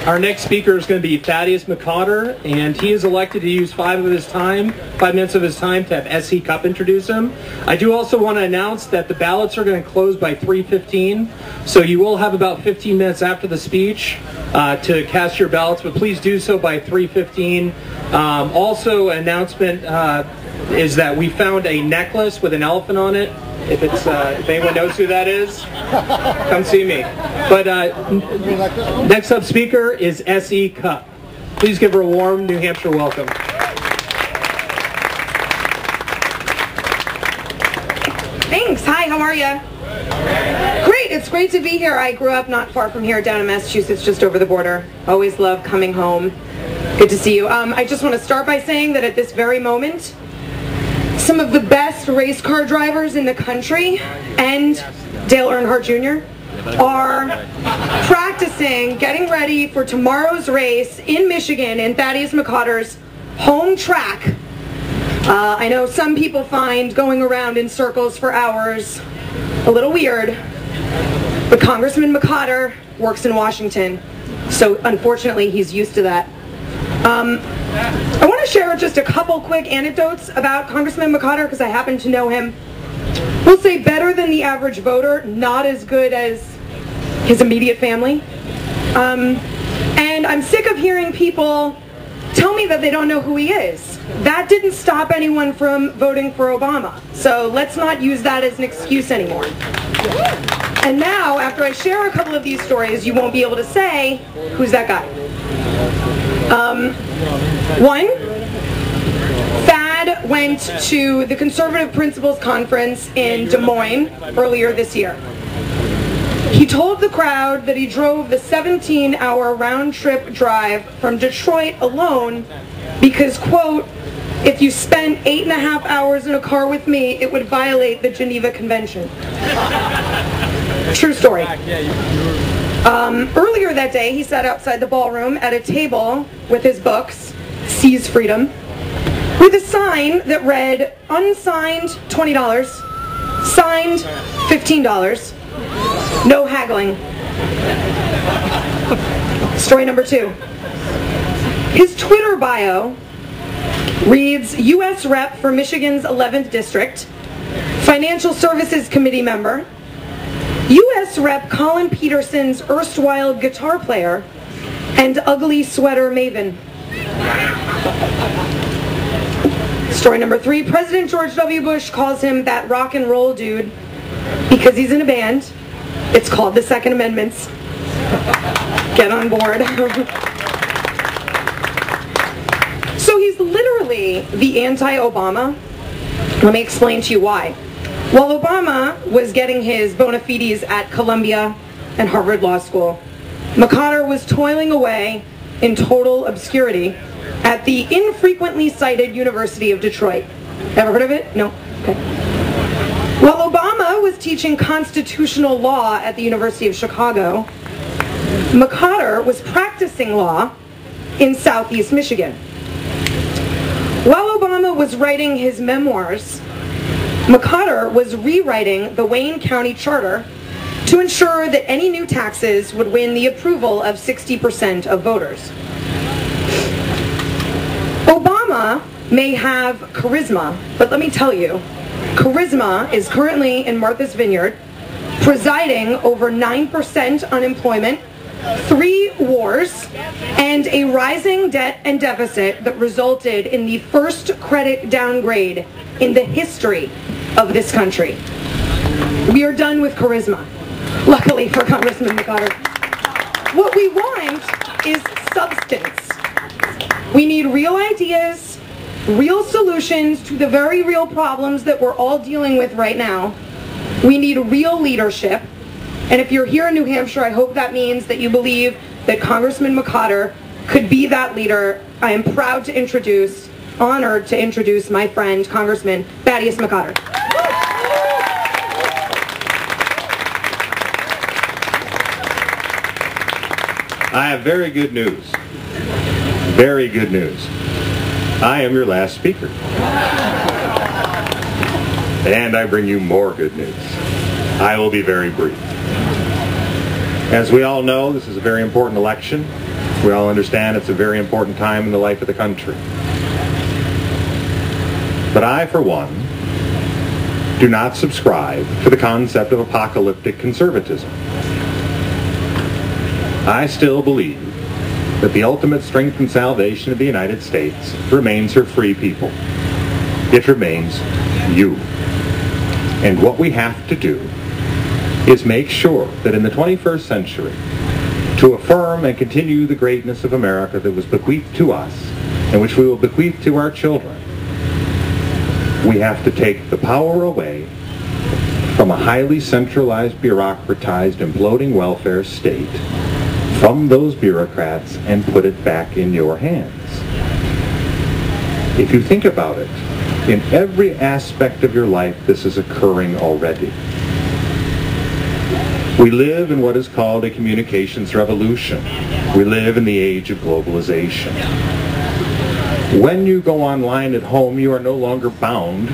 Our next speaker is going to be Thaddeus McCotter, and he is elected to use 5 minutes of his time to have SE Cup introduce him. I do also want to announce that the ballots are going to close by 3:15, so you will have about 15 minutes after the speech to cast your ballots, but please do so by 3:15. Also, an announcement is that we found a necklace with an elephant on it. If anyone knows who that is, come see me. But next up speaker is SE Cup. Please give her a warm New Hampshire welcome. Thanks. Hi, how are you? Great. It's great to be here. I grew up not far from here, down in Massachusetts, just over the border. Always love coming home. Good to see you. I just want to start by saying that at this very moment, some of the best race car drivers in the country and Dale Earnhardt Jr. are practicing, getting ready for tomorrow's race in Michigan in Thaddeus McCotter's home track. I know some people find going around in circles for hours a little weird, but Congressman McCotter works in Washington, so unfortunately he's used to that. I want to share just a couple quick anecdotes about Congressman McCotter because I happen to know him. We'll say better than the average voter, not as good as his immediate family. And I'm sick of hearing people tell me that they don't know who he is. That didn't stop anyone from voting for Obama. So let's not use that as an excuse anymore. And now, after I share a couple of these stories, you won't be able to say, who's that guy? One, Thad went to the Conservative Principals Conference in Des Moines earlier this year. He told the crowd that he drove the 17-hour round-trip drive from Detroit alone because, quote, if you spent 8.5 hours in a car with me, it would violate the Geneva Convention. True story. Earlier that day, he sat outside the ballroom at a table with his books, Seize Freedom, with a sign that read, unsigned, $20, signed, $15, no haggling. Story number 2. His Twitter bio reads, U.S. Rep for Michigan's 11th District, Financial Services Committee member, U.S. Rep Colin Peterson's erstwhile guitar player, and ugly sweater maven. Story number 3, President George W. Bush calls him that rock and roll dude because he's in a band. It's called the Second Amendments. Get on board. So he's literally the anti-Obama. Let me explain to you why. While Obama was getting his bona fides at Columbia and Harvard Law School, McCotter was toiling away in total obscurity at the infrequently cited University of Detroit. Ever heard of it? No? Okay. While Obama was teaching constitutional law at the University of Chicago, McCotter was practicing law in Southeast Michigan. While Obama was writing his memoirs, McCotter was rewriting the Wayne County Charter to ensure that any new taxes would win the approval of 60% of voters. Obama may have charisma, but let me tell you, charisma is currently in Martha's Vineyard, presiding over 9% unemployment, 3 wars, and a rising debt and deficit that resulted in the first credit downgrade in the history of this country. We are done with charisma, luckily for Congressman McCotter. What we want is substance. We need real ideas, real solutions to the very real problems that we're all dealing with right now. We need real leadership. And if you're here in New Hampshire, I hope that means that you believe that Congressman McCotter could be that leader. I am proud to introduce, honored to introduce my friend, Congressman Thaddeus McCotter. I have very good news. Very good news. I am your last speaker. And I bring you more good news. I will be very brief. As we all know, this is a very important election. We all understand it's a very important time in the life of the country. But I, for one, do not subscribe to the concept of apocalyptic conservatism. I still believe that the ultimate strength and salvation of the United States remains her free people. It remains you. And what we have to do is make sure that in the 21st century, to affirm and continue the greatness of America that was bequeathed to us and which we will bequeath to our children, we have to take the power away from a highly centralized, bureaucratized, imploding welfare state, from those bureaucrats, and put it back in your hands. If you think about it, in every aspect of your life, this is occurring already. We live in what is called a communications revolution. We live in the age of globalization. When you go online at home, you are no longer bound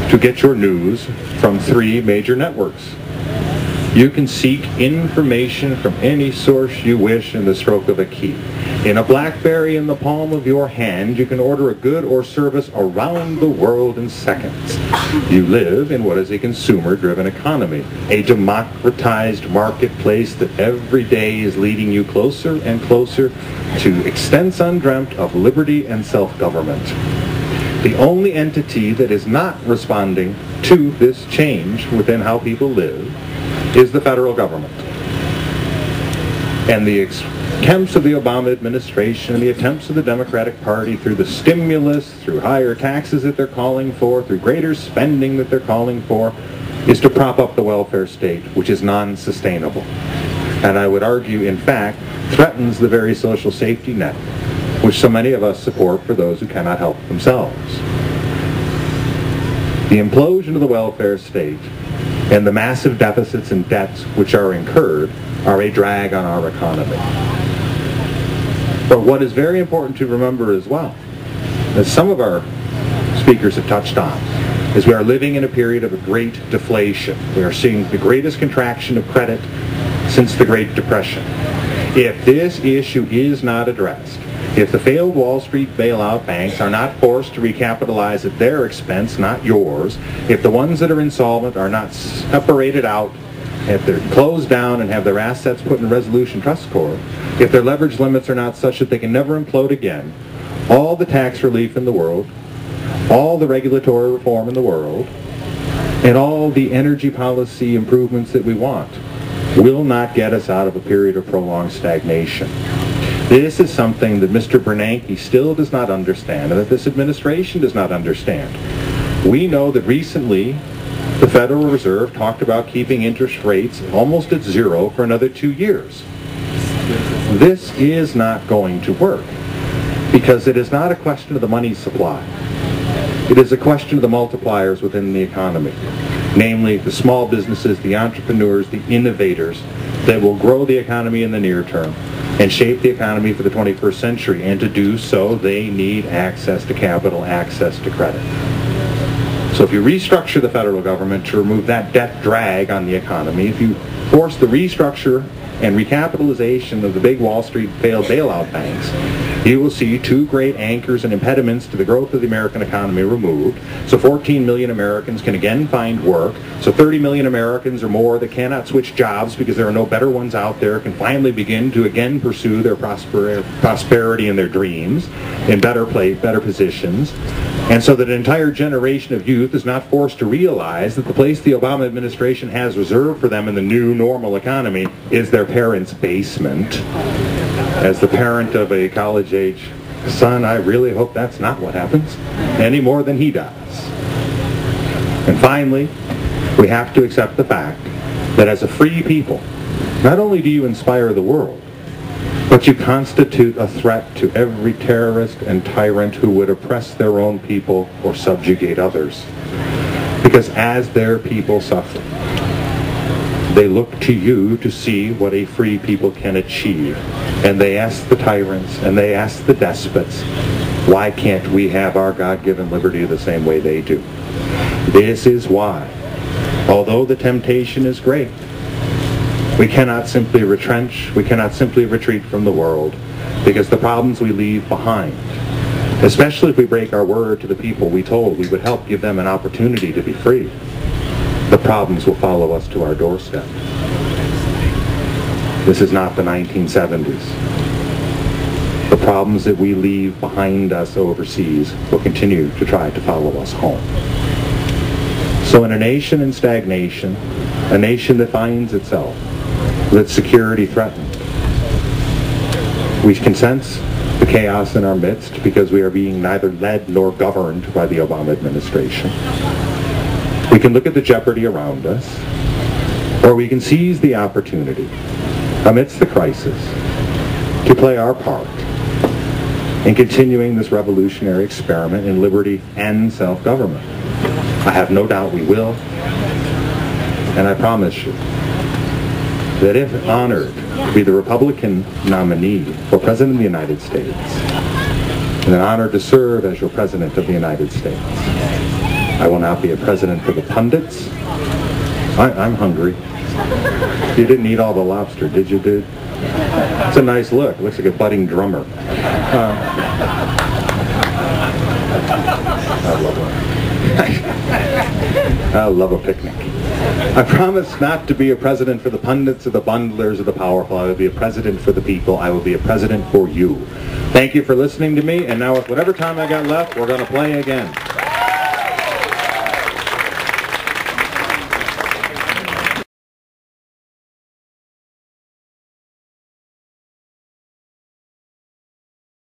to get your news from 3 major networks. You can seek information from any source you wish in the stroke of a key. In a BlackBerry in the palm of your hand, you can order a good or service around the world in seconds. You live in what is a consumer-driven economy, a democratized marketplace that every day is leading you closer and closer to extents undreamt of liberty and self-government. The only entity that is not responding to this change within how people live is the federal government. And the attempts of the Obama administration, the attempts of the Democratic Party through the stimulus, through higher taxes that they're calling for, through greater spending that they're calling for, is to prop up the welfare state, which is non-sustainable. And I would argue, in fact, threatens the very social safety net, which so many of us support for those who cannot help themselves. The implosion of the welfare state and the massive deficits and debts which are incurred are a drag on our economy. But what is very important to remember as well, as some of our speakers have touched on, is we are living in a period of a great deflation. We are seeing the greatest contraction of credit since the Great Depression. If this issue is not addressed, if the failed Wall Street bailout banks are not forced to recapitalize at their expense, not yours, if the ones that are insolvent are not separated out, if they're closed down and have their assets put in Resolution Trust Corp., if their leverage limits are not such that they can never implode again, all the tax relief in the world, all the regulatory reform in the world, and all the energy policy improvements that we want will not get us out of a period of prolonged stagnation. This is something that Mr. Bernanke still does not understand, and that this administration does not understand. We know that recently the Federal Reserve talked about keeping interest rates almost at 0 for another 2 years. This is not going to work, because it is not a question of the money supply. It is a question of the multipliers within the economy, namely the small businesses, the entrepreneurs, the innovators that will grow the economy in the near term and shape the economy for the 21st century. And to do so, they need access to capital, access to credit. So if you restructure the federal government to remove that debt drag on the economy, if you force the restructure and recapitalization of the big Wall Street failed bailout banks, you will see 2 great anchors and impediments to the growth of the American economy removed. So 14 million Americans can again find work. So 30 million Americans or more that cannot switch jobs because there are no better ones out there can finally begin to again pursue their prosperity and their dreams in better positions. And so that an entire generation of youth is not forced to realize that the place the Obama administration has reserved for them in the new normal economy is their parents' basement. As the parent of a college-age son, I really hope that's not what happens, any more than he does. And finally, we have to accept the fact that as a free people, not only do you inspire the world, but you constitute a threat to every terrorist and tyrant who would oppress their own people or subjugate others. Because as their people suffer, they look to you to see what a free people can achieve. And they ask the tyrants and they ask the despots, why can't we have our God-given liberty the same way they do? This is why, although the temptation is great, we cannot simply retrench, we cannot simply retreat from the world. because the problems we leave behind, especially if we break our word to the people we told we would help give them an opportunity to be free, the problems will follow us to our doorstep. This is not the 1970s. The problems that we leave behind us overseas will continue to try to follow us home. So in a nation in stagnation, a nation that finds itself with its security threatened, we can sense the chaos in our midst because we are being neither led nor governed by the Obama administration. We can look at the jeopardy around us, or we can seize the opportunity amidst the crisis to play our part in continuing this revolutionary experiment in liberty and self-government. I have no doubt we will, and I promise you that if honored to be the Republican nominee for President of the United States, and an honor to serve as your President of the United States, I will not be a president for the pundits. I'm hungry. You didn't eat all the lobster, did you, dude? It's a nice look. Looks like a budding drummer. I love it. I love a picnic. I promise not to be a president for the pundits or the bundlers or the powerful. I will be a president for the people. I will be a president for you. Thank you for listening to me, and now with whatever time I got left, we're going to play again.